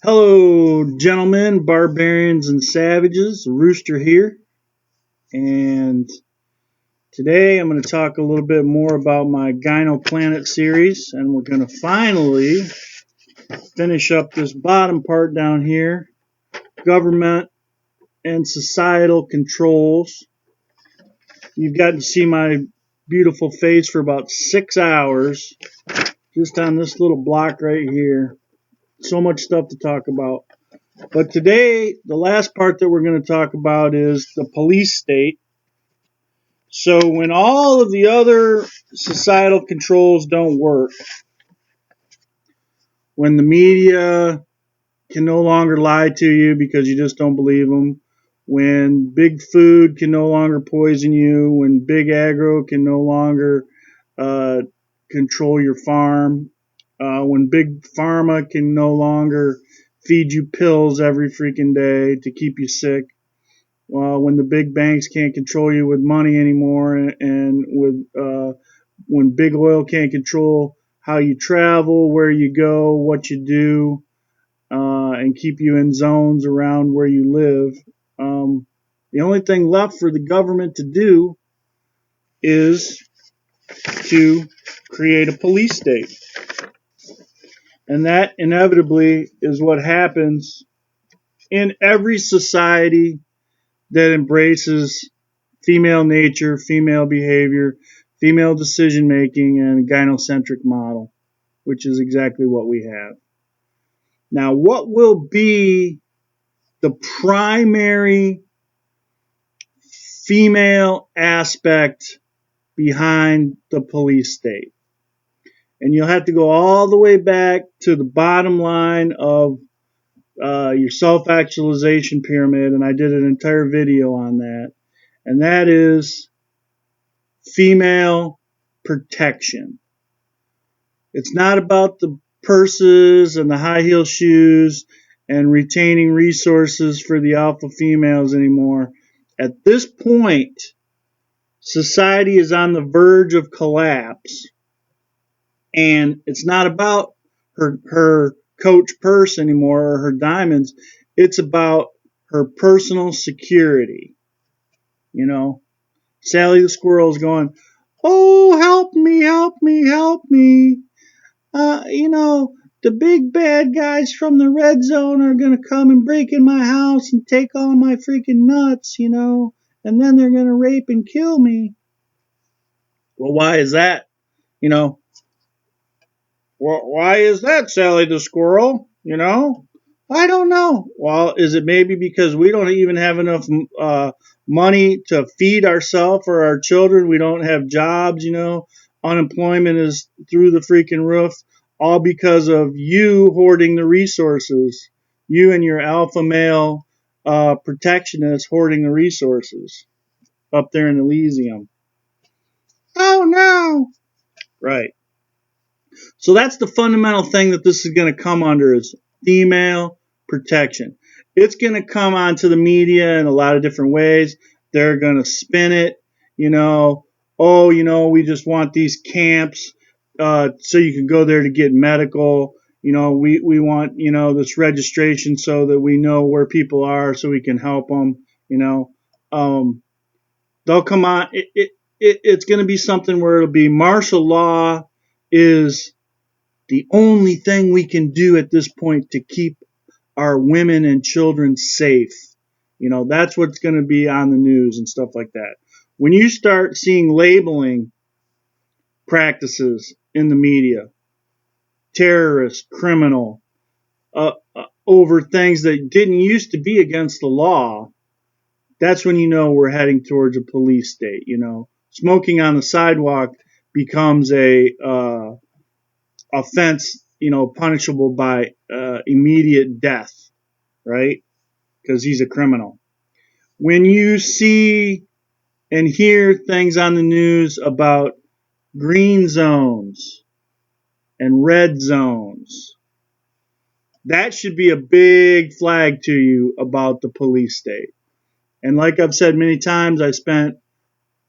Hello, gentlemen, barbarians, and savages. Rooster here. And today I'm going to talk a little bit more about my GynoPlanet series. And we're going to finally finish up this bottom part down here. Government and societal controls. You've gotten to see my beautiful face for about 6 hours. Just on this little block right here. So much stuff to talk about. But today, the last part that we're going to talk about is the police state. So when all of the other societal controls don't work, when the media can no longer lie to you because you just don't believe them, when big food can no longer poison you, when big agro can no longer uh, control your farm, when big pharma can no longer feed you pills every freaking day to keep you sick, when the big banks can't control you with money anymore, and when big oil can't control how you travel, where you go, what you do, and keep you in zones around where you live. The only thing left for the government to do is to create a police state. And that inevitably is what happens in every society that embraces female nature, female behavior, female decision making, and a gynocentric model, which is exactly what we have. Now, what will be the primary female aspect behind the police state? And you'll have to go all the way back to the bottom line of your self-actualization pyramid, and I did an entire video on that. And that is female protection. It's not about the purses and the high heel shoes and retaining resources for the alpha females anymore. At this point, society is on the verge of collapse. And it's not about her Coach purse anymore or her diamonds. It's about her personal security. You know, Sally the squirrel is going, "Oh, help me, help me, help me. The big bad guys from the red zone are going to come and break in my house and take all my freaking nuts, and then they're going to rape and kill me." Well, why is that? You know, why is that, Sally the squirrel? I don't know. Well, is it maybe because we don't even have enough money to feed ourselves or our children? We don't have jobs, Unemployment is through the freaking roof, all because of you hoarding the resources. You and your alpha male protectionists hoarding the resources up there in Elysium. Oh, no. Right. So that's the fundamental thing that this is going to come under is female protection. It's going to come onto the media in a lot of different ways. They're going to spin it, we just want these camps so you can go there to get medical. We want, this registration so that we know where people are so we can help them, They'll come on. It's going to be something where it'll be martial law is the only thing we can do at this point to keep our women and children safe. That's what's going to be on the news and stuff like that. When you start seeing labeling practices in the media, terrorist, criminal, over things that didn't used to be against the law, that's when you know we're heading towards a police state. Smoking on the sidewalk becomes a offense, punishable by immediate death, right? Because he's a criminal. When you see and hear things on the news about green zones and red zones, that should be a big flag to you about the police state. And like I've said many times, I spent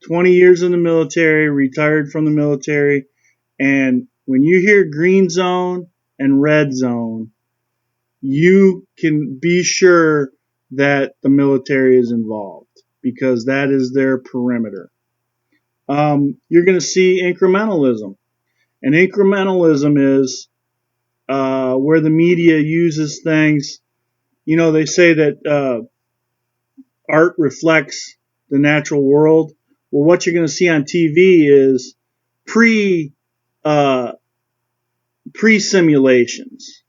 20 years in the military, retired from the military, and when you hear green zone and red zone, you can be sure that the military is involved because that is their perimeter. You're going to see incrementalism. And incrementalism is where the media uses things. You know, they say that art reflects the natural world. Well, what you're going to see on TV is pre uh, pre simulations.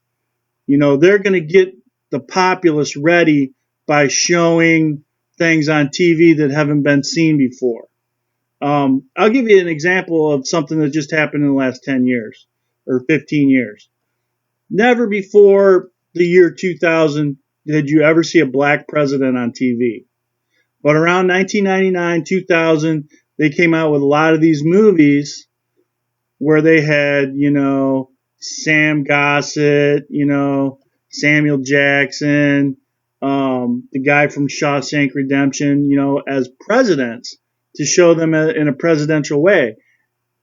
You know, they're going to get the populace ready by showing things on TV that haven't been seen before. I'll give you an example of something that just happened in the last 10 years or 15 years. Never before the year 2000 did you ever see a black president on TV. But around 1999, 2000, they came out with a lot of these movies where they had, you know, Sam Gossett, you know, Samuel Jackson, the guy from Shawshank Redemption, you know, as presidents to show them in a presidential way.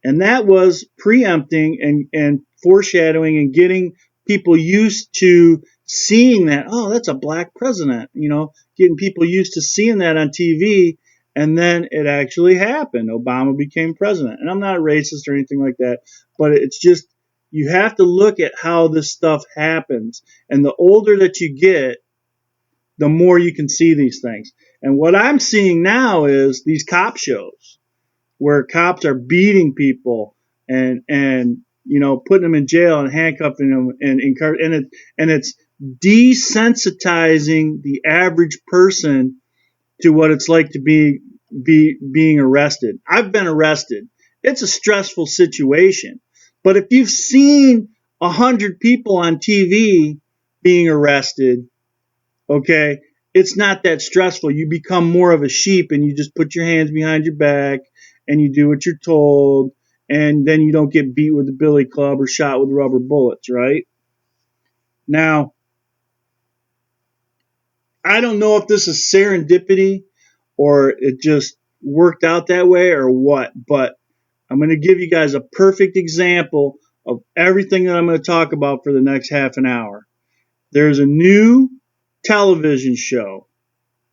And that was preempting and foreshadowing and getting people used to seeing that, oh, that's a black president, you know, getting people used to seeing that on TV. And then it actually happened. Obama became president. And I'm not a racist or anything like that, but it's just, you have to look at how this stuff happens. And the older that you get, the more you can see these things. And what I'm seeing now is these cop shows where cops are beating people and you know putting them in jail and handcuffing them and it's desensitizing the average person to what it's like to be being arrested. I've been arrested. It's a stressful situation. But if you've seen 100 people on TV being arrested, okay, it's not that stressful. You become more of a sheep and you just put your hands behind your back and you do what you're told, and then you don't get beat with a billy club or shot with rubber bullets, right? Now, I don't know if this is serendipity or it just worked out that way or what, but I'm going to give you guys a perfect example of everything that I'm going to talk about for the next half an hour. There's a new television show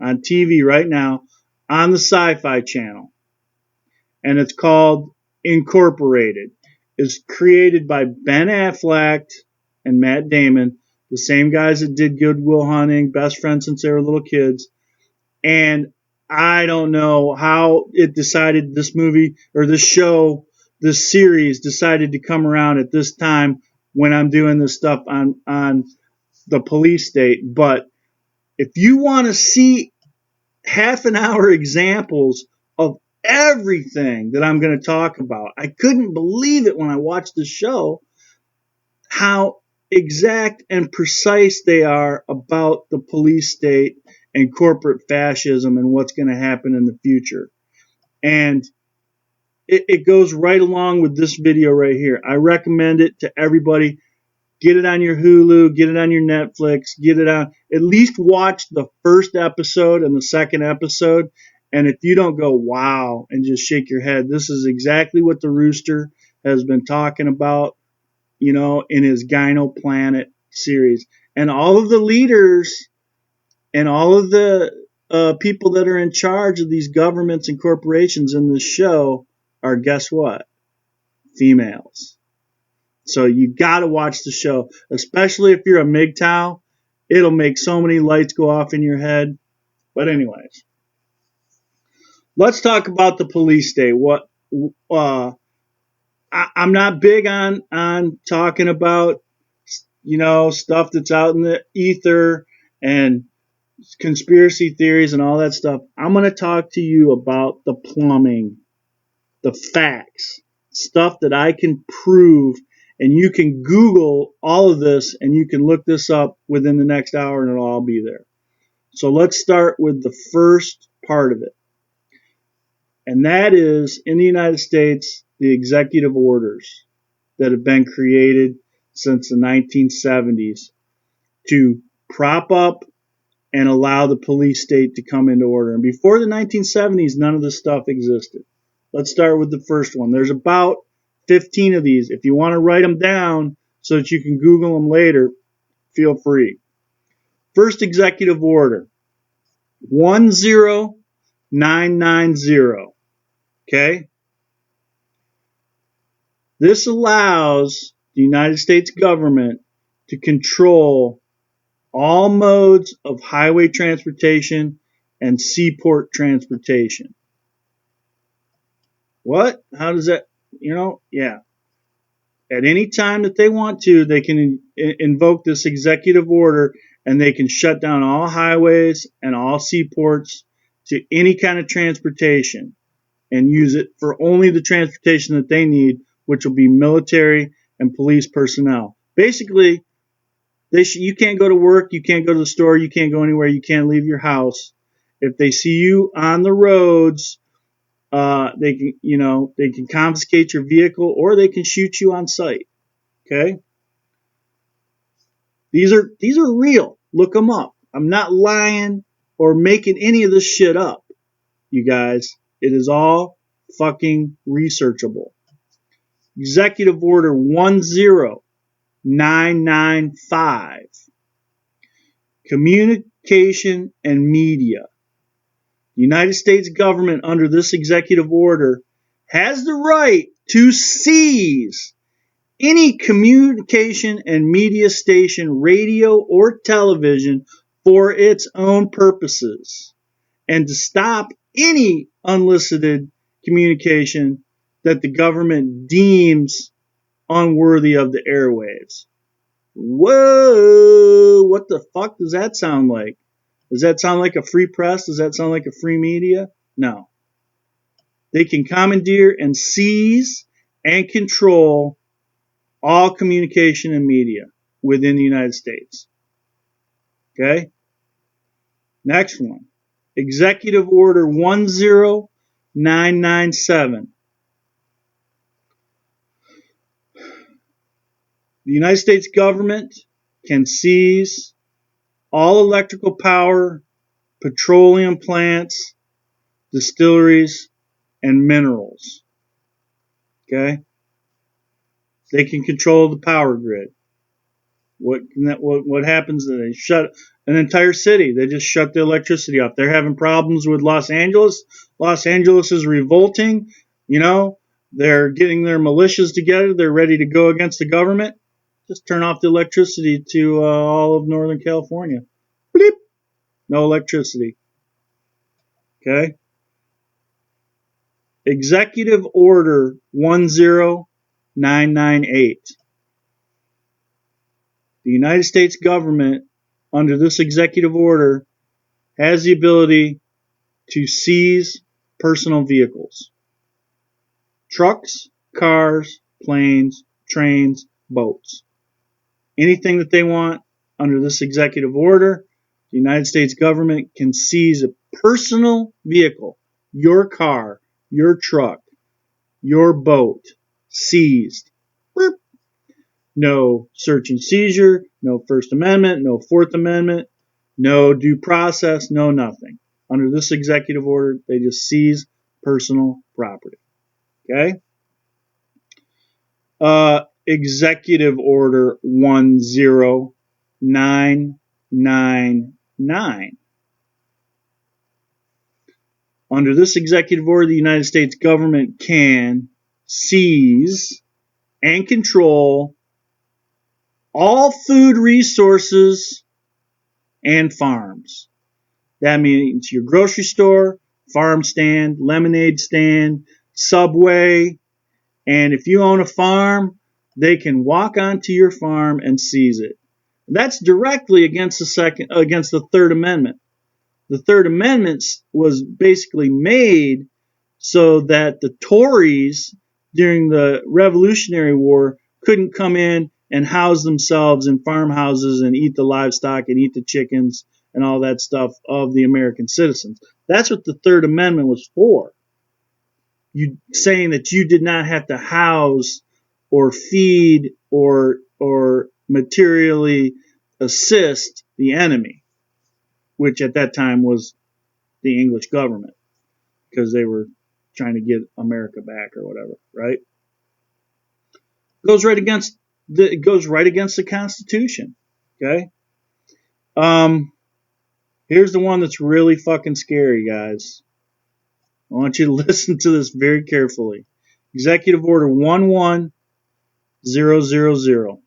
on TV right now on the Sci-Fi Channel, and it's called Incorporated. It's created by Ben Affleck and Matt Damon, the same guys that did Good Will Hunting, best friends since they were little kids. And I don't know how it decided this movie or this show, this series decided to come around at this time when I'm doing this stuff on the police state. But if you want to see half an hour examples of everything that I'm going to talk about, I couldn't believe it when I watched the show, how exact and precise they are about the police state and corporate fascism and what's going to happen in the future. And it goes right along with this video right here. I recommend it to everybody. Get it on your Hulu, get it on your Netflix, get it on, at least watch the first episode and the second episode. And if you don't go, wow, and just shake your head, this is exactly what the Rooster has been talking about, you know, in his GynoPlanet series. And all of the leaders and all of the people that are in charge of these governments and corporations in this show are, guess what? Females. So you got to watch the show, especially if you're a Mgtow. It'll make so many lights go off in your head. But anyways, let's talk about the police state. What I'm not big on talking about, you know, stuff that's out in the ether and conspiracy theories and all that stuff. I'm going to talk to you about the plumbing, the facts, stuff that I can prove. And you can Google all of this and you can look this up within the next hour and it'll all be there. So let's start with the first part of it. And that is, in the United States, the executive orders that have been created since the 1970s to prop up and allow the police state to come into order. And before the 1970s, none of this stuff existed. Let's start with the first one. There's about 15 of these. If you want to write them down so that you can Google them later, feel free. First executive order, 10990. Okay? This allows the United States government to control all modes of highway transportation and seaport transportation. What? How does that, yeah. At any time that they want to, they can invoke this executive order and they can shut down all highways and all seaports to any kind of transportation and use it for only the transportation that they need, which will be military and police personnel. Basically, you can't go to work, you can't go to the store, you can't go anywhere, you can't leave your house. If they see you on the roads, they can confiscate your vehicle or they can shoot you on sight. Okay, these are real. Look them up. I'm not lying or making any of this shit up, you guys. It is all fucking researchable. Executive Order 10995. Communication and media. The United States government, under this executive order, has the right to seize any communication and media station, radio or television, for its own purposes, and to stop any unsolicited communication that the government deems unworthy of the airwaves. Whoa, what the fuck does that sound like? Does that sound like a free press? Does that sound like a free media? No. They can commandeer and seize and control all communication and media within the United States. Okay? Next one. Executive Order 10997. The United States government can seize all electrical power, petroleum plants, distilleries, and minerals. Okay? They can control the power grid. What happens is they shut an entire city. They just shut the electricity off. They're having problems with Los Angeles. Los Angeles is revolting. They're getting their militias together. They're ready to go against the government. Just turn off the electricity to all of Northern California. Bleep. No electricity. Okay? Executive Order 10998. The United States government, under this executive order, has the ability to seize personal vehicles. Trucks, cars, planes, trains, boats. Anything that they want under this executive order, the United States government can seize a personal vehicle, your car, your truck, your boat, seized. Boop. No search and seizure, no First Amendment, no Fourth Amendment, no due process, no nothing. Under this executive order, they just seize personal property. Okay? Executive Order 10999. Under this executive order, the United States government can seize and control all food resources and farms. That means your grocery store, farm stand, lemonade stand, Subway, and if you own a farm, they can walk onto your farm and seize it. That's directly against the Third Amendment. The Third Amendment was basically made so that the Tories during the Revolutionary War couldn't come in and house themselves in farmhouses and eat the livestock and eat the chickens and all that stuff of the American citizens. That's what the Third Amendment was for. You saying that you did not have to house or feed or materially assist the enemy, which at that time was the English government, because they were trying to get America back or whatever, right? It goes right against the Constitution. Okay? Um, Here's the one that's really fucking scary, guys. I want you to listen to this very carefully. Executive Order 11000.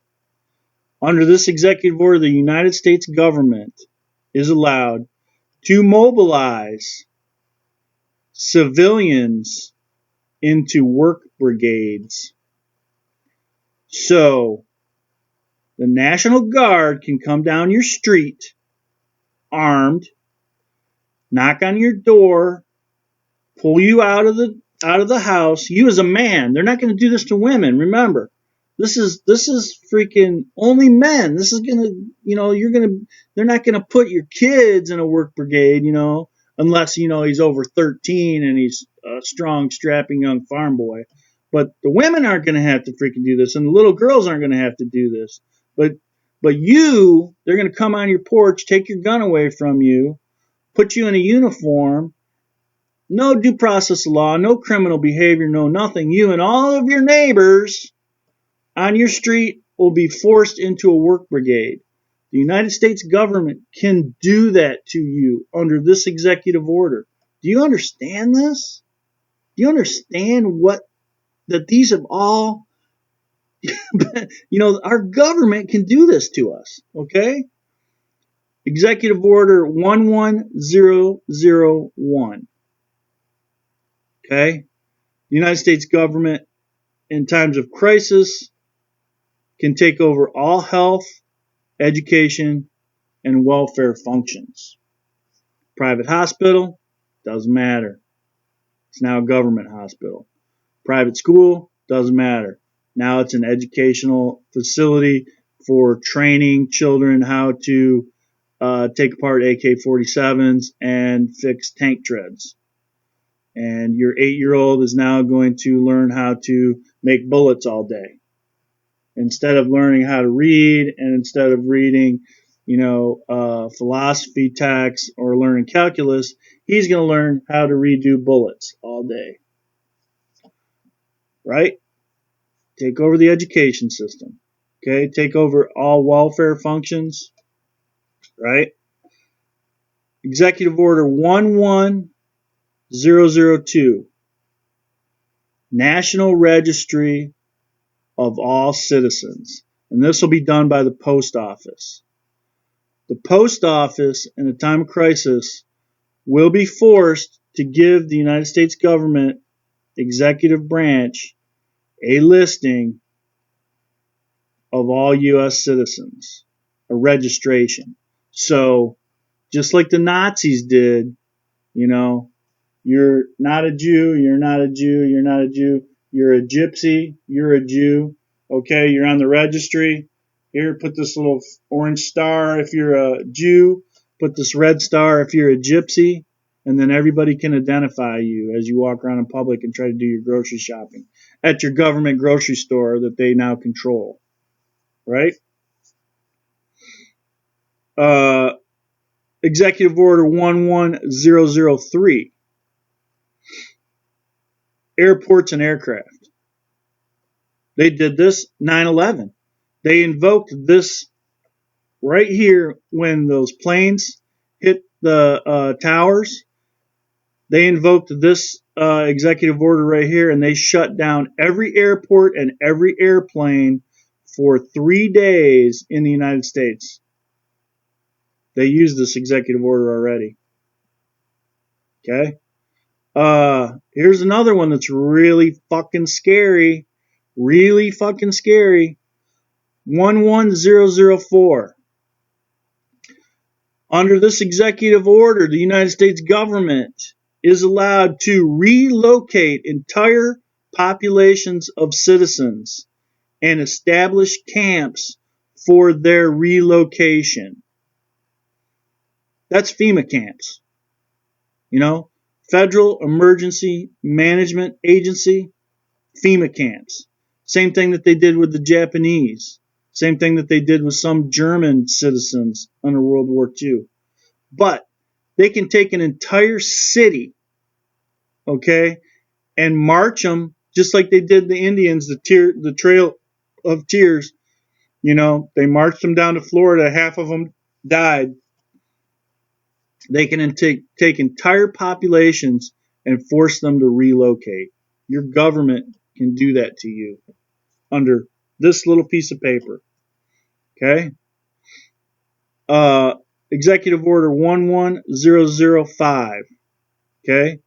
Under this executive order, the United States government is allowed to mobilize civilians into work brigades. So the National Guard can come down your street armed, knock on your door, pull you out of the house. You as a man. They're not going to do this to women. Remember, this is freaking only men. This is gonna, they're not gonna put your kids in a work brigade, unless he's over 13 and he's a strong, strapping young farm boy. But the women aren't gonna have to freaking do this, and the little girls aren't gonna have to do this. But they're gonna come on your porch, take your gun away from you, put you in a uniform. No due process of law, no criminal behavior, no nothing. You and all of your neighbors on your street will be forced into a work brigade. The United States government can do that to you under this executive order. Do you understand this? Do you understand that these have all, our government can do this to us, okay? Executive Order 11001. Okay? The United States government, in times of crisis, can take over all health, education, and welfare functions. Private hospital, doesn't matter. It's now a government hospital. Private school, doesn't matter. Now it's an educational facility for training children how to take apart AK-47s and fix tank treads. And your 8-year-old is now going to learn how to make bullets all day. Instead of learning how to read, and instead of reading, philosophy texts or learning calculus, he's going to learn how to redo bullets all day. Right? Take over the education system. Okay? Take over all welfare functions. Right? Executive Order 11002. National Registry of all citizens. And this will be done by the post office. The post office, in a time of crisis, will be forced to give the United States government executive branch a listing of all U.S. citizens, a registration. So, just like the Nazis did, you're not a Jew, you're not a Jew, you're not a Jew, you're a gypsy, you're a Jew, okay, you're on the registry. Here, put this little orange star if you're a Jew, put this red star if you're a gypsy, and then everybody can identify you as you walk around in public and try to do your grocery shopping at your government grocery store that they now control, right? Executive Order 11003. Airports and aircraft. They did this 9/11. They invoked this right here when those planes hit the towers. They invoked this executive order right here, and they shut down every airport and every airplane for 3 days in the United States. They used this executive order already. Okay? Here's another one that's really fucking scary. Really fucking scary. 11004. Under this executive order, the United States government is allowed to relocate entire populations of citizens and establish camps for their relocation. That's FEMA camps. Federal Emergency Management Agency, FEMA camps. Same thing that they did with the Japanese. Same thing that they did with some German citizens under World War II. But they can take an entire city, okay, and march them just like they did the Indians, the Trail of Tears. They marched them down to Florida. Half of them died. They can take entire populations and force them to relocate. Your government can do that to you under this little piece of paper. Okay? Executive Order 11005. Okay?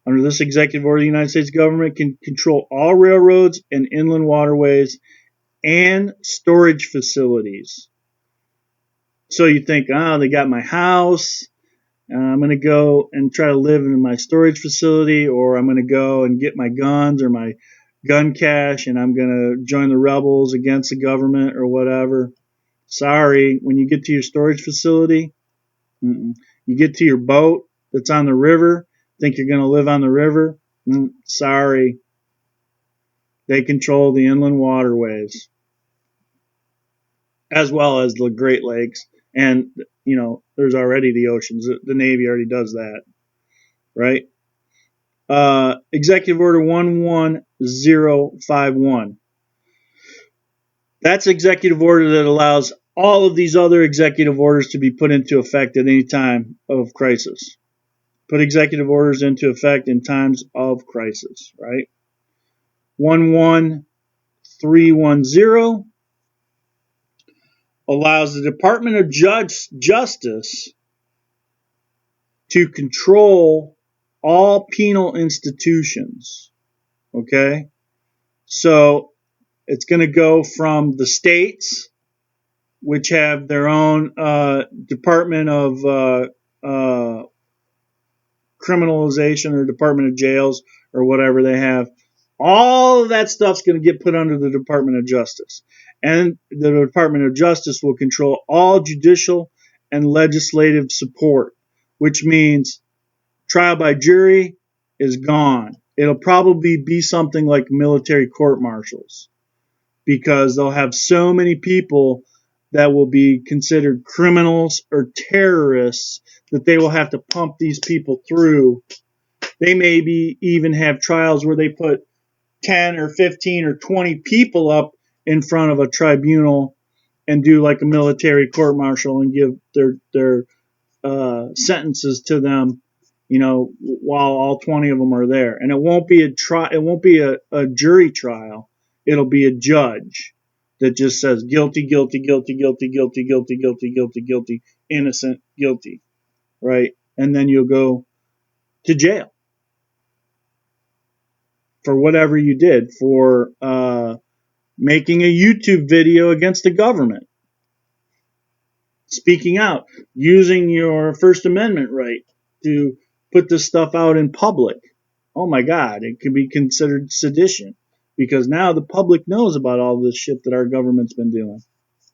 Under this executive order, the United States government can control all railroads and inland waterways and storage facilities. So you think, they got my house. I'm going to go and try to live in my storage facility, or I'm going to go and get my guns or my gun cache, and I'm going to join the rebels against the government or whatever. Sorry, when you get to your storage facility, you get to your boat that's on the river, think you're going to live on the river. Sorry, they control the inland waterways as well as the Great Lakes. And, there's already the oceans. The Navy already does that, right? Executive Order 11051. That's executive order that allows all of these other executive orders to be put into effect at any time of crisis. Put executive orders into effect in times of crisis, right? 11310 allows the Department of Justice to control all penal institutions. Okay? So it's going to go from the states, which have their own Department of Criminalization or Department of Jails or whatever they have. All of that stuff's going to get put under the Department of Justice. And the Department of Justice will control all judicial and legislative support, which means trial by jury is gone. It'll probably be something like military court martials, because they'll have so many people that will be considered criminals or terrorists that they will have to pump these people through. They maybe even have trials where they put 10 or 15 or 20 people up in front of a tribunal and do like a military court martial and give their sentences to them, while all 20 of them are there. And it won't be a jury trial. It'll be a judge that just says guilty, guilty, guilty, guilty, guilty, guilty, guilty, guilty, guilty, innocent, guilty, right? And then you'll go to jail for whatever you did, for making a YouTube video against the government, speaking out, using your First Amendment right to put this stuff out in public. Oh my God, it could be considered sedition, because now the public knows about all this shit that our government's been doing,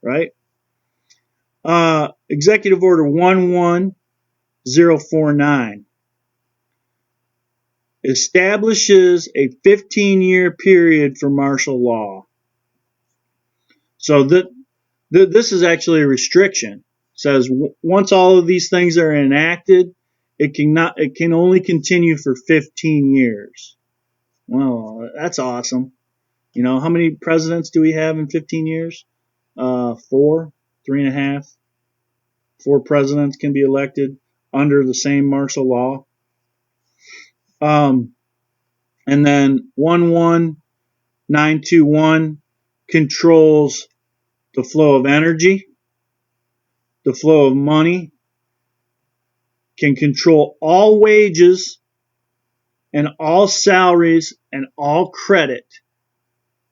right? Executive Order 11049 establishes a 15-year period for martial law. So this is actually a restriction. It says once all of these things are enacted, it can only continue for 15 years. Well, that's awesome. How many presidents do we have in 15 years? 4, 3.5. 4 presidents can be elected under the same martial law. And then 11921 controls the flow of energy, the flow of money, can control all wages and all salaries and all credit.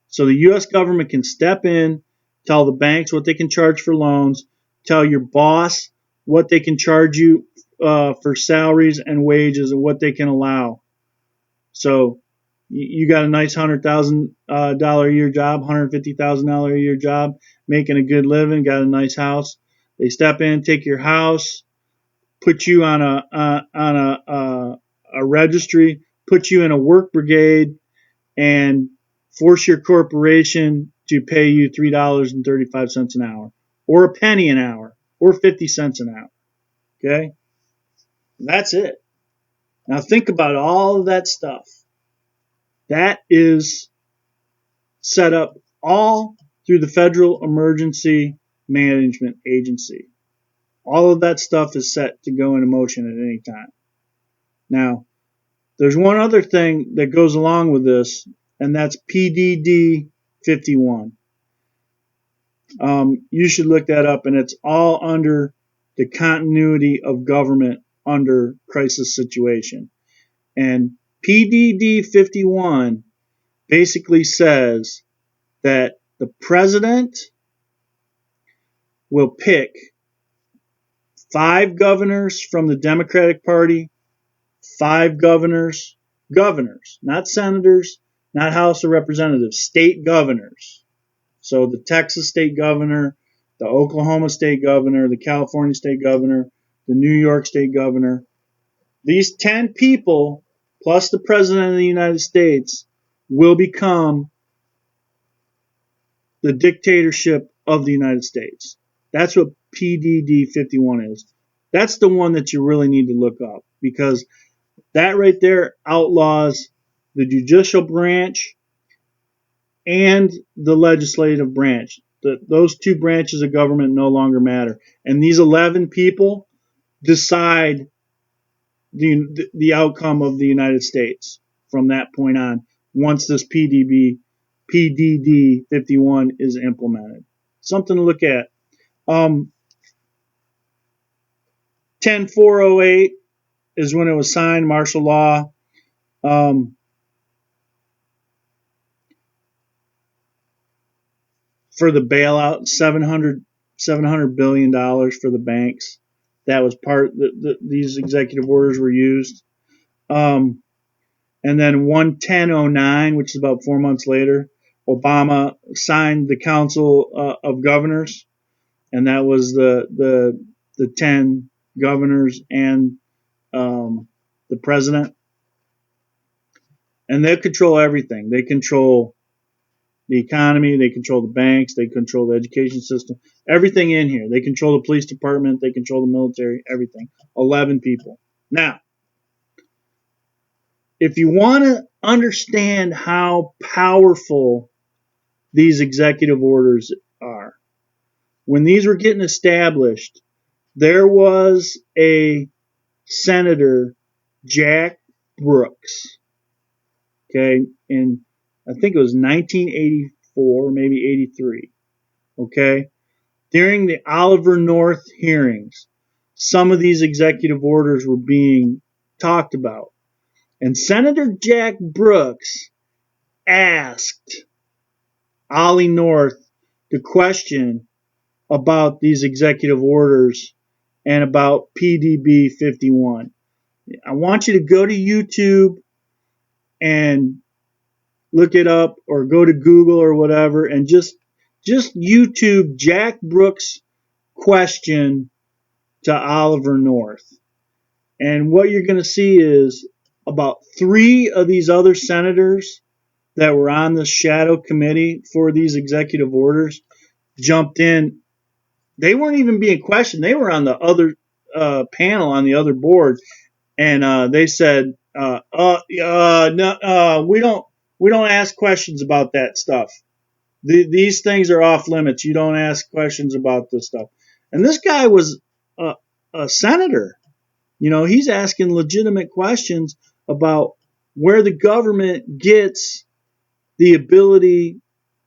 So the U.S. government can step in, tell the banks what they can charge for loans, tell your boss what they can charge you for salaries and wages and what they can allow. So you got a nice $100,000 a year job, $150,000 a year job, making a good living, got a nice house. They step in, take your house, put you on a registry, put you in a work brigade, and force your corporation to pay you $3.35 an hour, or a penny an hour, or 50 cents an hour. Okay? That's it. Now think about all of that stuff. That is set up all through the Federal Emergency Management Agency. All of that stuff is set to go into motion at any time. Now, there's one other thing that goes along with this, and that's PDD 51. You should look that up, and it's all under the continuity of government under crisis situation. And PDD 51 basically says that the president will pick 5 governors from the Democratic Party, 5 governors, not senators, not House of Representatives, state governors. So the Texas state governor, the Oklahoma state governor, the California state governor, the New York state governor. These 10 people, plus the president of the United States, will become the dictatorship of the United States. That's what PDD 51 is. That's the one that you really need to look up, because that right there outlaws the judicial branch and the legislative branch. Those 2 branches of government no longer matter. And these 11 people decide the outcome of the United States from that point on, once this PDD 51 is implemented. Something to look at. 10408 is when it was signed, martial law. For the bailout, $700 billion for the banks. That was part. These executive orders were used. And then 11009, which is about 4 months later, Obama signed the Council of Governors, and that was the 10 governors and the president. And they control everything. They control the economy, they control the banks, they control the education system, everything in here. They control the police department, they control the military, everything. 11 people. Now, if you want to understand how powerful these executive orders are, when these were getting established, there was a Senator, Jack Brooks, okay, in I think it was 1984, maybe 83, okay? During the Oliver North hearings, some of these executive orders were being talked about. And Senator Jack Brooks asked Ollie North the question about these executive orders and about PDB 51. I want you to go to YouTube and look it up, or go to Google or whatever, and just YouTube Jack Brooks question to Oliver North. And what you're going to see is about 3 of these other senators that were on the shadow committee for these executive orders jumped in. They weren't even being questioned. They were on the other panel on the other board, and they said, "No, we don't ask questions about that stuff. These things are off limits. You don't ask questions about this stuff." And this guy was a senator. You know, he's asking legitimate questions about where the government gets the ability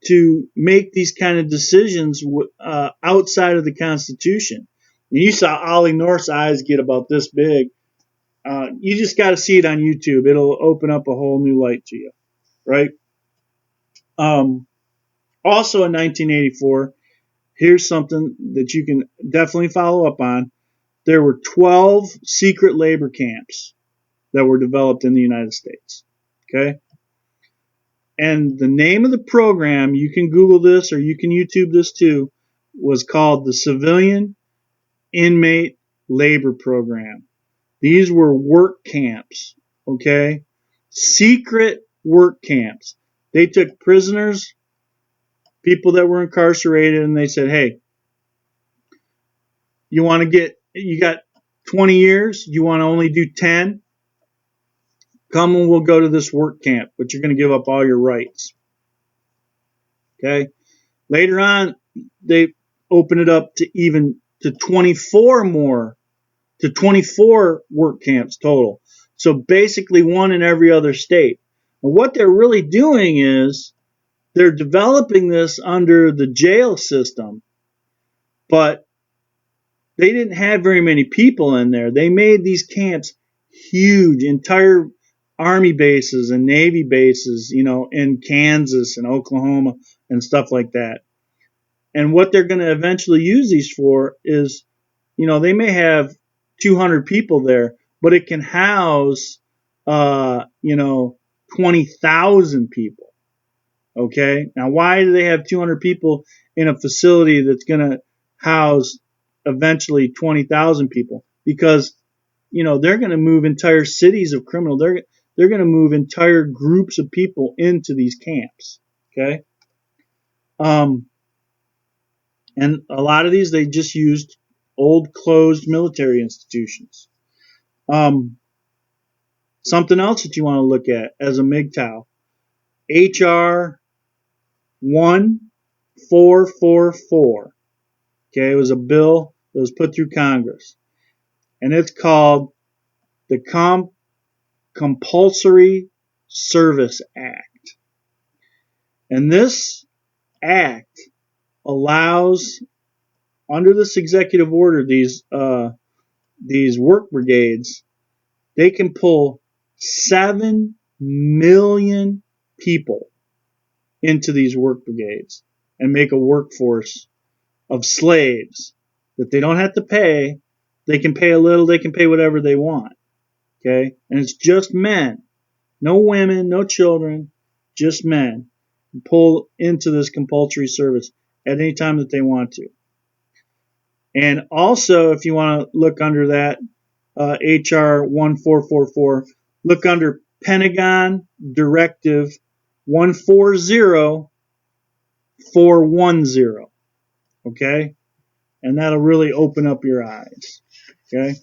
to make these kind of decisions outside of the Constitution. And you saw Ollie North's eyes get about this big. You just got to see it on YouTube. It'll open up a whole new light to you, right? Also in 1984, here's something that you can definitely follow up on. There were 12 secret labor camps that were developed in the United States. Okay? And the name of the program, you can Google this or you can YouTube this too, was called the Civilian Inmate Labor Program. These were work camps, okay? Secret work camps. They took prisoners, people that were incarcerated, and they said, hey, you got 20 years, you want to only do 10? Come and we'll go to this work camp, but you're going to give up all your rights. Okay? Later on, they open it up to even to 24 work camps total. So basically one in every other state. And what they're really doing is they're developing this under the jail system, but they didn't have very many people in there. They made these camps huge, entire army bases and navy bases, in Kansas and Oklahoma and stuff like that. And what they're going to eventually use these for is, they may have 200 people there, but it can house, 20,000 people. Okay. Now, why do they have 200 people in a facility that's going to house eventually 20,000 people? Because, they're going to move entire cities of criminals. They're going to move entire groups of people into these camps. Okay. And a lot of these, they just used old closed military institutions. Something else that you want to look at as a Mgtow, HR 1444. Okay, it was a bill that was put through Congress, and it's called the Compulsory Service Act. And this act allows, under this executive order, these work brigades, they can pull 7 million people into these work brigades and make a workforce of slaves that they don't have to pay. They can pay a little, they can pay whatever they want. Okay? And it's just men. No women, no children, just men. Pull into this compulsory service at any time that they want to. And also, if you want to look under that, HR 1444, look under Pentagon Directive 140410. Okay? And that'll really open up your eyes. Okay?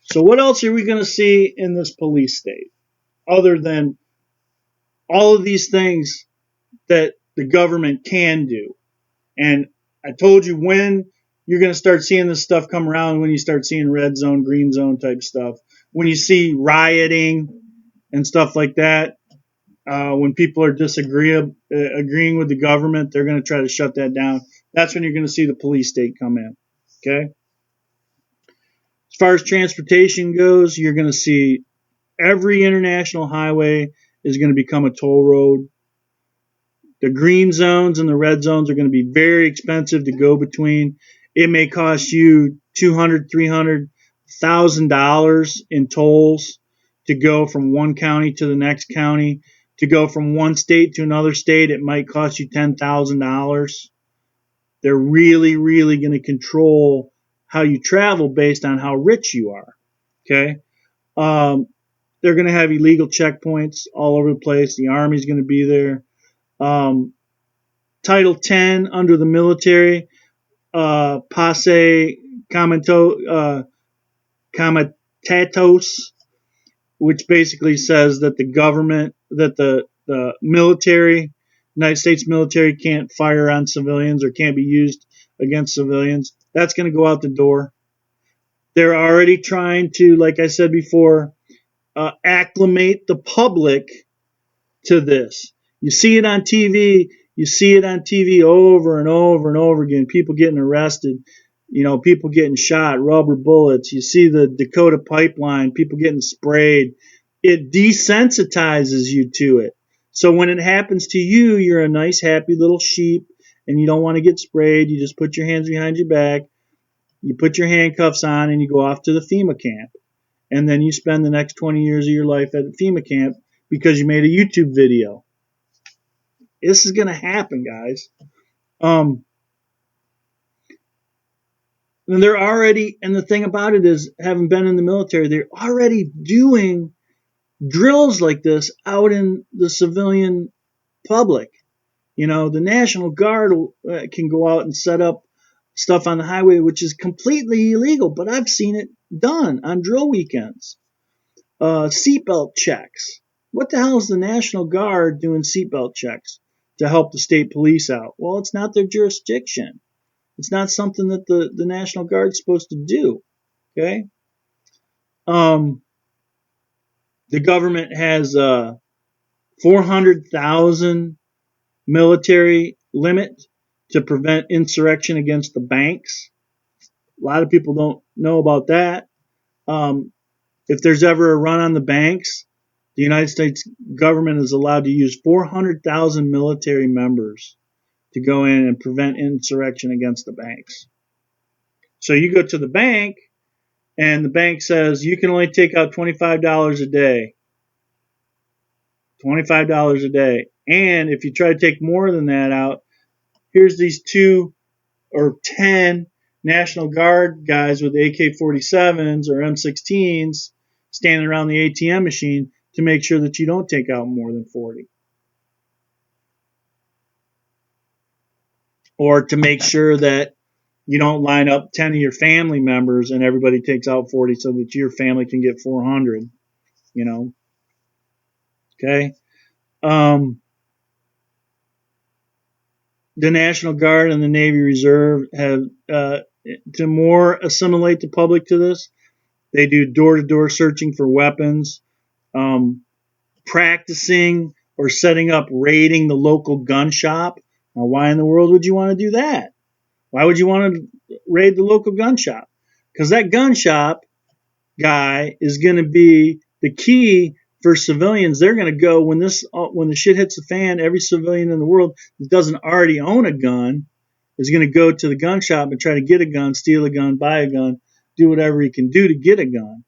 So what else are we going to see in this police state other than all of these things that the government can do? And I told you when you're going to start seeing this stuff come around, when you start seeing red zone, green zone type stuff, when you see rioting and stuff like that, when people are agreeing with the government, they're going to try to shut that down. That's when you're going to see the police state come in. Okay? As far as transportation goes, you're going to see every international highway is going to become a toll road. The green zones and the red zones are going to be very expensive to go between. It may cost you $200,000, $300,000 in tolls to go from one county to the next county. To go from one state to another state, it might cost you $10,000. They're really, really going to control how you travel based on how rich you are. Okay? They're going to have illegal checkpoints all over the place. The Army's going to be there. Title 10 under the military, Passe Comitatus, which basically says that the government, that the military, United States military can't fire on civilians or can't be used against civilians. That's going to go out the door. They're already trying to, like I said before, acclimate the public to this. You see it on TV. You see it on TV over and over and over again. People getting arrested. People getting shot, rubber bullets. You see the Dakota pipeline, people getting sprayed. It desensitizes you to it. So when it happens to you, you're a nice, happy little sheep, and you don't want to get sprayed. You just put your hands behind your back. You put your handcuffs on, and you go off to the FEMA camp. And then you spend the next 20 years of your life at the FEMA camp because you made a YouTube video. This is going to happen, guys. And they're already, and the thing about it is, having been in the military, they're already doing drills like this out in the civilian public. The National Guard can go out and set up stuff on the highway, which is completely illegal, but I've seen it done on drill weekends. Seatbelt checks. What the hell is the National Guard doing seatbelt checks to help the state police out? Well, it's not their jurisdiction. It's not something that the National Guard's supposed to do. Okay. Um, the government has 400,000 military limit to prevent insurrection against the banks. A lot of people don't know about that. Um, if there's ever a run on the banks, the United States government is allowed to use 400,000 military members to go in and prevent insurrection against the banks. So you go to the bank, and the bank says you can only take out $25 a day. $25 a day. And if you try to take more than that out, here's these 2 or 10 National Guard guys with AK-47s or M16s standing around the ATM machine to make sure that you don't take out more than 40. Or to make sure that you don't line up 10 of your family members and everybody takes out 40 so that your family can get 400, you know. Okay. The National Guard and the Navy Reserve have, to more assimilate the public to this, they do door-to-door searching for weapons, practicing or setting up raiding the local gun shop. Now, why in the world would you want to do that? Why would you want to raid the local gun shop? Because that gun shop guy is going to be the key for civilians. They're going to go when the shit hits the fan. Every civilian in the world that doesn't already own a gun is going to go to the gun shop and try to get a gun, steal a gun, buy a gun, do whatever he can do to get a gun.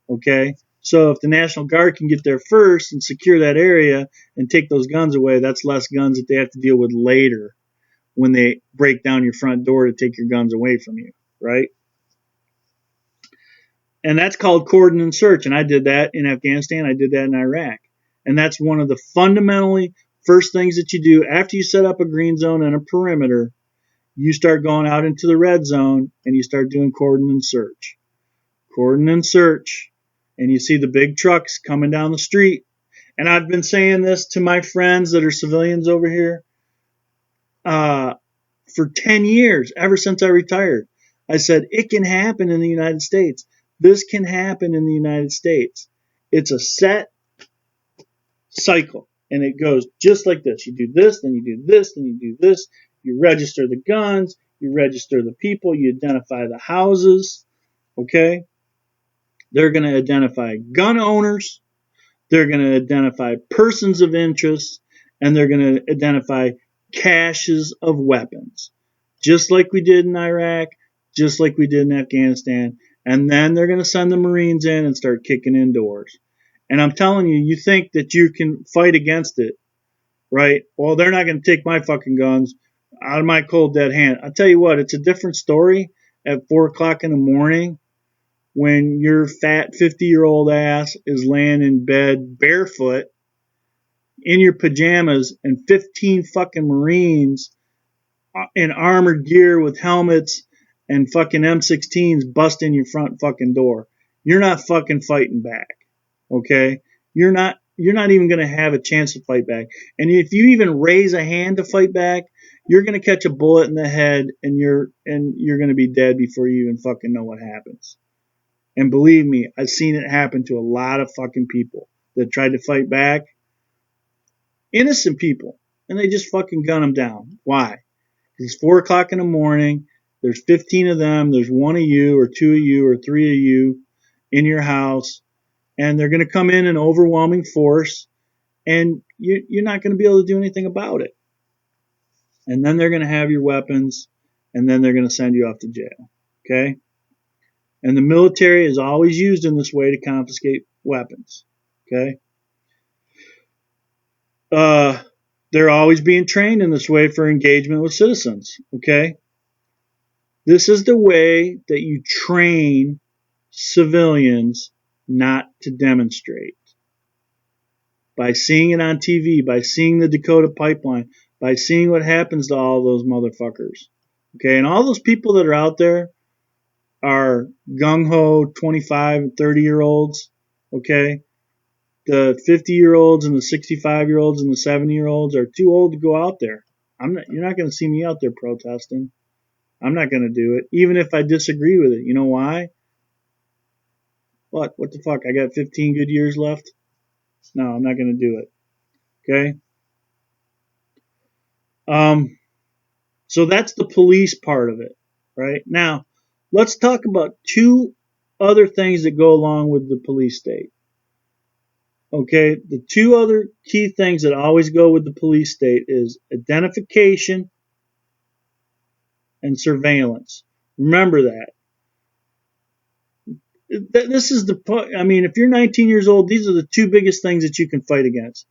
Okay? So if the National Guard can get there first and secure that area and take those guns away, that's less guns that they have to deal with later when they break down your front door to take your guns away from you, right? And that's called cordon and search. And I did that in Afghanistan. I did that in Iraq. And that's one of the fundamentally first things that you do after you set up a green zone and a perimeter. You start going out into the red zone and you start doing cordon and search. Cordon and search. And you see the big trucks coming down the street. And I've been saying this to my friends that are civilians over here for 10 years, ever since I retired. I said, it can happen in the United States. This can happen in the United States. It's a set cycle. And it goes just like this. You do this, then you do this, then you do this. You register the guns. You register the people. You identify the houses. Okay? They're going to identify gun owners. They're going to identify persons of interest. And they're going to identify caches of weapons. Just like we did in Iraq. Just like we did in Afghanistan. And then they're going to send the Marines in and start kicking in doors. And I'm telling you, you think that you can fight against it, right? Well, they're not going to take my fucking guns out of my cold dead hand. I'll tell you what, it's a different story at 4 o'clock in the morning when your fat 50-year-old ass is laying in bed barefoot in your pajamas and 15 fucking Marines in armored gear with helmets and fucking M16s busting your front fucking door. You're not fucking fighting back. Okay? You're not even going to have a chance to fight back. And if you even raise a hand to fight back, you're going to catch a bullet in the head and you're going to be dead before you even fucking know what happens. And believe me, I've seen it happen to a lot of fucking people that tried to fight back. Innocent people. And they just fucking gun them down. Why? Because it's 4 o'clock in the morning. There's 15 of them. There's 1 of you or 2 of you or 3 of you in your house. And they're going to come in overwhelming force. And you're not going to be able to do anything about it. And then they're going to have your weapons. And then they're going to send you off to jail. Okay? And the military is always used in this way to confiscate weapons. Okay? They're always being trained in this way for engagement with citizens. Okay? This is the way that you train civilians not to demonstrate. By seeing it on TV, by seeing the Dakota pipeline, by seeing what happens to all those motherfuckers. Okay, and all those people that are out there are gung-ho 25 and 30-year-olds. Okay, the 50-year-olds and the 65-year-olds and the 70-year-olds are too old to go out there. You're not going to see me out there protesting. I'm not going to do it, even if I disagree with it. You know why? What? What the fuck? I got 15 good years left? No, I'm not going to do it. Okay? So that's the police part of it, right? Now, let's talk about two other things that go along with the police state. Okay, the two other key things that always go with the police state is identification and surveillance. Remember that. This is the, I mean, if you're 19 years old, these are the two biggest things that you can fight against: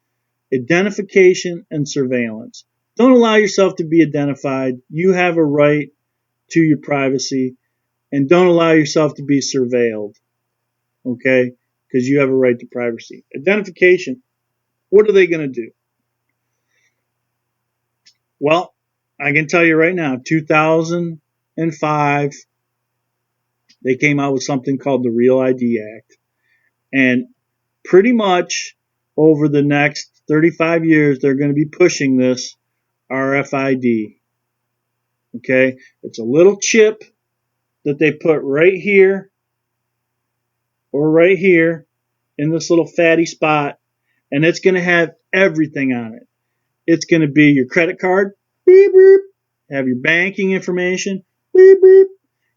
identification and surveillance. Don't allow yourself to be identified. You have a right to your privacy, and don't allow yourself to be surveilled. Okay, because you have a right to privacy. Identification. What are they going to do? Well, I can tell you right now, 2005, they came out with something called the Real ID Act. And pretty much over the next 35 years, they're going to be pushing this RFID. Okay? It's a little chip that they put right here or right here in this little fatty spot, and it's going to have everything on it. It's going to be your credit card, beep, beep, have your banking information, beep, beep,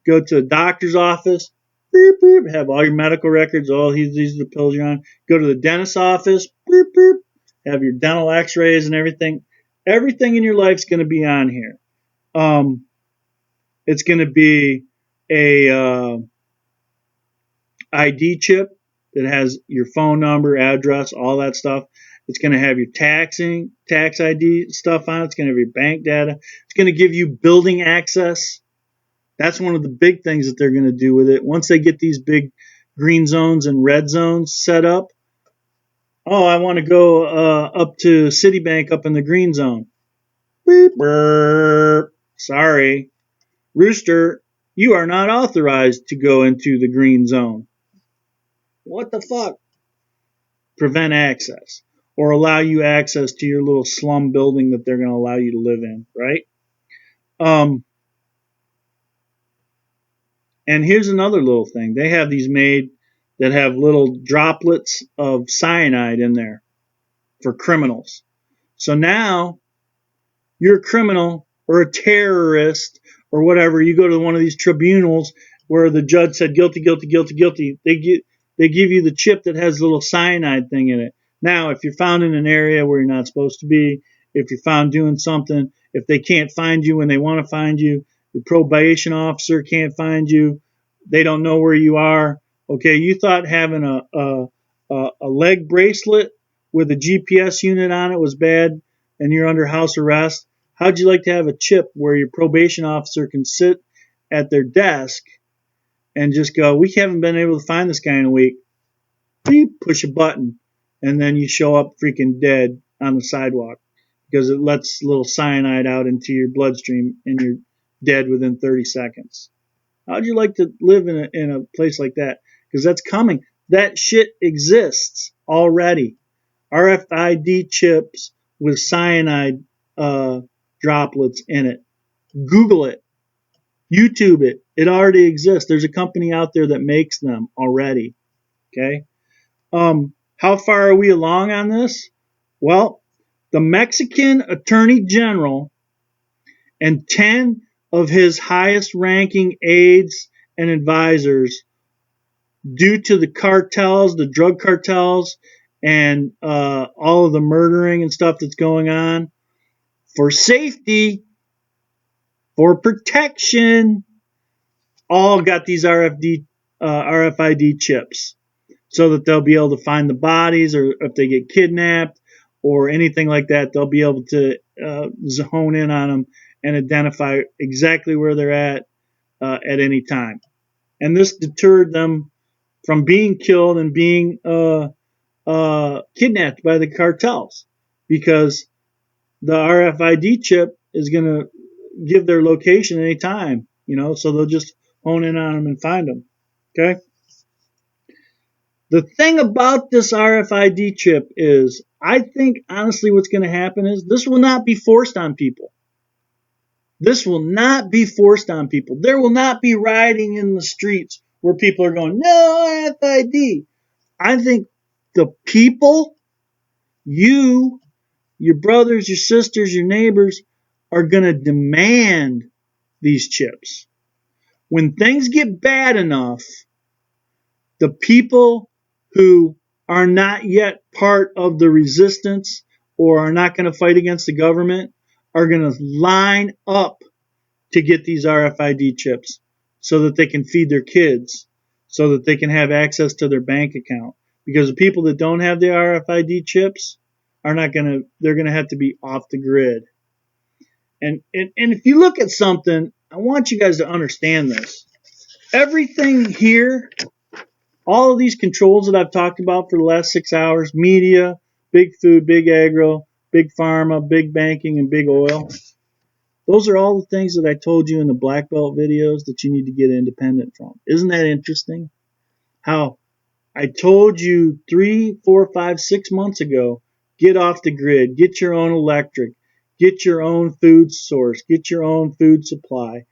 go to a doctor's office, beep, beep, have all your medical records, all these are the pills you're on, go to the dentist's office, beep, beep, have your dental x-rays and everything. Everything in your life is going to be on here. It's going to be a ID chip that has your phone number, address, all that stuff. It's going to have your tax ID stuff on it. It's going to have your bank data. It's going to give you building access. That's one of the big things that they're going to do with it. Once they get these big green zones and red zones set up, oh, I want to go up to Citibank up in the green zone. Beep, burp. Sorry, Rooster, you are not authorized to go into the green zone. What the fuck? Prevent access or allow you access to your little slum building that they're going to allow you to live in, right? And here's another little thing. They have these made that have little droplets of cyanide in there for criminals. So now you're a criminal or a terrorist or whatever. You go to one of these tribunals where the judge said guilty, guilty, guilty, guilty. They give you the chip that has a little cyanide thing in it. Now, if you're found in an area where you're not supposed to be, if you're found doing something, if they can't find you when they want to find you, the probation officer can't find you, they don't know where you are. Okay, you thought having a leg bracelet with a GPS unit on it was bad and you're under house arrest. How'd you like to have a chip where your probation officer can sit at their desk and just go, we haven't been able to find this guy in a week. Beep, push a button, and then you show up freaking dead on the sidewalk because it lets a little cyanide out into your bloodstream and you're dead within 30 seconds. How'd you like to live in a place like that? Because that's coming. That shit exists already. RFID chips with cyanide droplets in it. Google it. YouTube it. It already exists. There's a company out there that makes them already. Okay. How far are we along on this? Well, the Mexican Attorney General and 10 of his highest ranking aides and advisors, due to the cartels, the drug cartels, and all of the murdering and stuff that's going on, for safety, for protection, all got these RFID chips so that they'll be able to find the bodies, or if they get kidnapped or anything like that, they'll be able to hone in on them and identify exactly where they're at any time. And this deterred them from being killed and being kidnapped by the cartels, because the RFID chip is going to give their location anytime, so they'll just hone in on them and find them. Okay. The thing about this RFID chip is, I think honestly what's going to happen is this will not be forced on people. This will not be forced on people. There will not be rioting in the streets where people are going, no RFID. I think the people, you, your brothers, your sisters, your neighbors, are going to demand these chips. When things get bad enough, the people who are not yet part of the resistance or are not going to fight against the government are going to line up to get these RFID chips so that they can feed their kids, so that they can have access to their bank account. Because the people that don't have the RFID chips are not going to, they're going to have to be off the grid. And if you look at something, I want you guys to understand this. Everything here, all of these controls that I've talked about for the last 6 hours, media, big food, big agro, big pharma, big banking, and big oil, those are all the things that I told you in the Black Belt videos that you need to get independent from. Isn't that interesting? How I told you 3, 4, 5, 6 months ago, get off the grid, get your own electric, get your own food source, get your own food supply,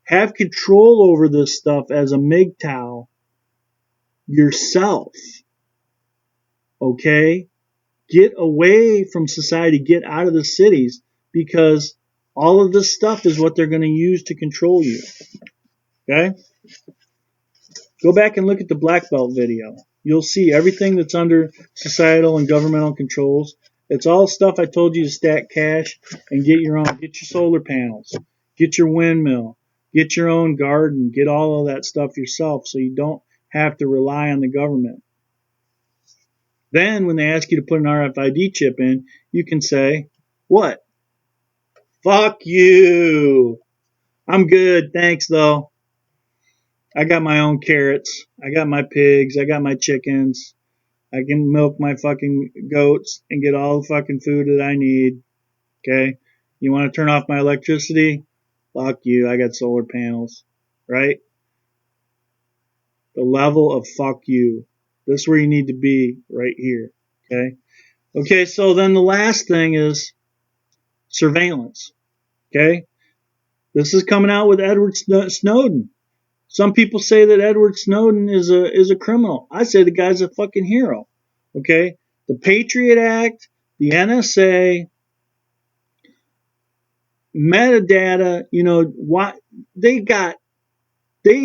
have control over this stuff as a Mgtow yourself. Okay? Get away from society, get out of the cities, because all of this stuff is what they're going to use to control you. Okay? Go back and look at the Black Belt video. You'll see everything that's under societal and governmental controls. It's all stuff I told you to stack cash and get your own. Get your solar panels. Get your windmill. Get your own garden. Get all of that stuff yourself so you don't have to rely on the government. Then when they ask you to put an RFID chip in, you can say, what? Fuck you. I'm good. Thanks, though. I got my own carrots. I got my pigs. I got my chickens. I can milk my fucking goats and get all the fucking food that I need. Okay? You want to turn off my electricity? Fuck you. I got solar panels. Right? The level of fuck you. This is where you need to be right here. Okay? Okay, so then the last thing is surveillance. Okay? This is coming out with Edward Snowden. Some people say that Edward Snowden is a criminal. I say the guy's a fucking hero. Okay? The Patriot Act, the NSA, metadata, what they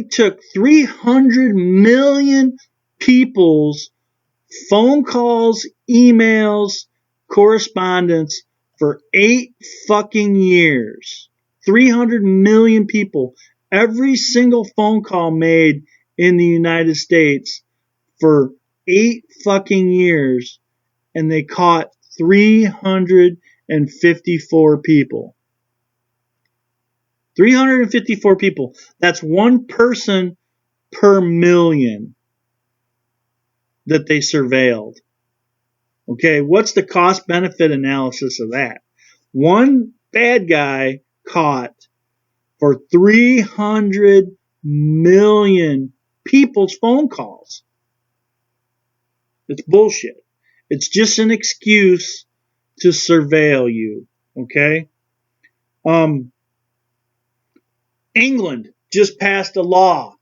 took 300 million people's phone calls, emails, correspondence for 8 fucking years. 300 million people. Every single phone call made in the United States for 8 fucking years, and they caught 354 people. 354 people. That's one person per million that they surveilled. Okay, what's the cost benefit analysis of that? One bad guy caught for 300 million people's phone calls. It's bullshit. It's just an excuse to surveil you. Okay? England just passed a law,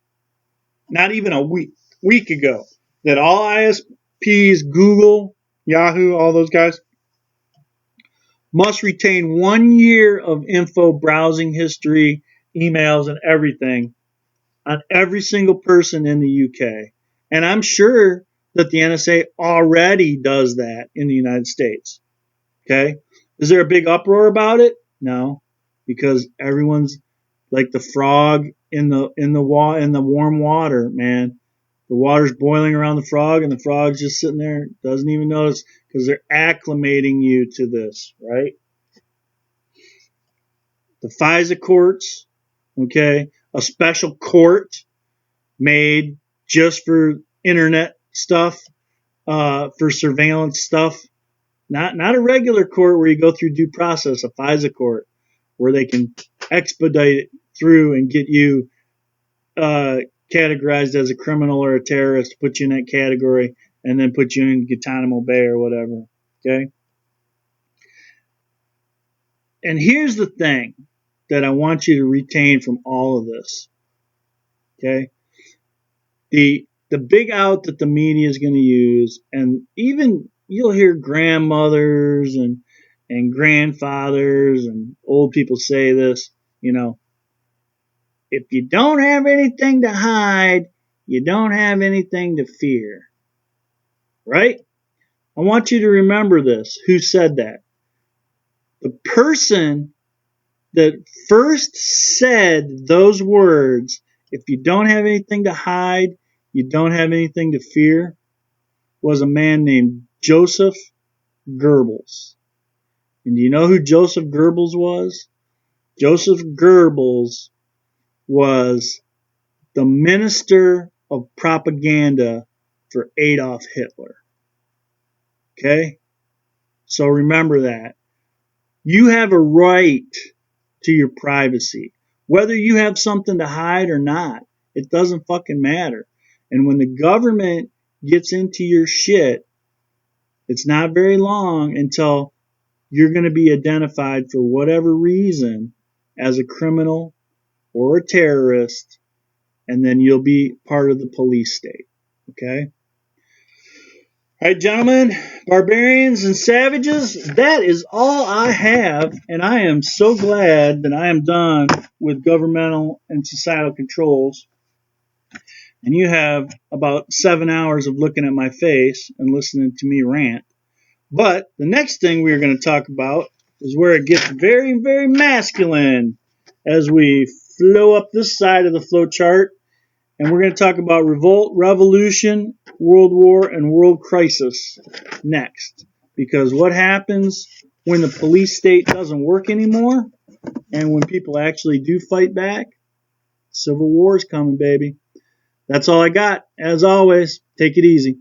not even a week ago, that all ISPs, Google, Yahoo, all those guys, must retain 1 year of info, browsing history, emails, and everything on every single person in the UK. And I'm sure that the NSA already does that in the United States. Okay? Is there a big uproar about it? No, because everyone's like the frog in the warm water, man. The water's boiling around the frog, and the frog's just sitting there, doesn't even notice, because they're acclimating you to this, right? The FISA courts, okay, a special court made just for internet stuff, for surveillance stuff. Not a regular court where you go through due process, a FISA court where they can expedite it through and get you categorized as a criminal or a terrorist, put you in that category, and then put you in Guantanamo Bay or whatever. Okay? And here's the thing that I want you to retain from all of this. Okay? The big out that the media is going to use, and even you'll hear grandmothers and grandfathers and old people say this, you know, if you don't have anything to hide, you don't have anything to fear. Right? I want you to remember this. Who said that? The person that first said those words, if you don't have anything to hide, you don't have anything to fear, was a man named Joseph Goebbels. And do you know who Joseph Goebbels was? Joseph Goebbels was the minister of propaganda for Adolf Hitler. Okay? So remember that. You have a right to your privacy. Whether you have something to hide or not, it doesn't fucking matter. And when the government gets into your shit, it's not very long until you're going to be identified for whatever reason as a criminal or a terrorist, and then you'll be part of the police state. Okay? All right, gentlemen, barbarians and savages, that is all I have, and I am so glad that I am done with governmental and societal controls. And you have about 7 hours of looking at my face and listening to me rant. But the next thing we are going to talk about is where it gets very, very masculine as we flow up this side of the flow chart. And we're going to talk about revolt, revolution, world war, and world crisis next. Because what happens when the police state doesn't work anymore and when people actually do fight back? Civil war is coming, baby. That's all I got. As always, take it easy.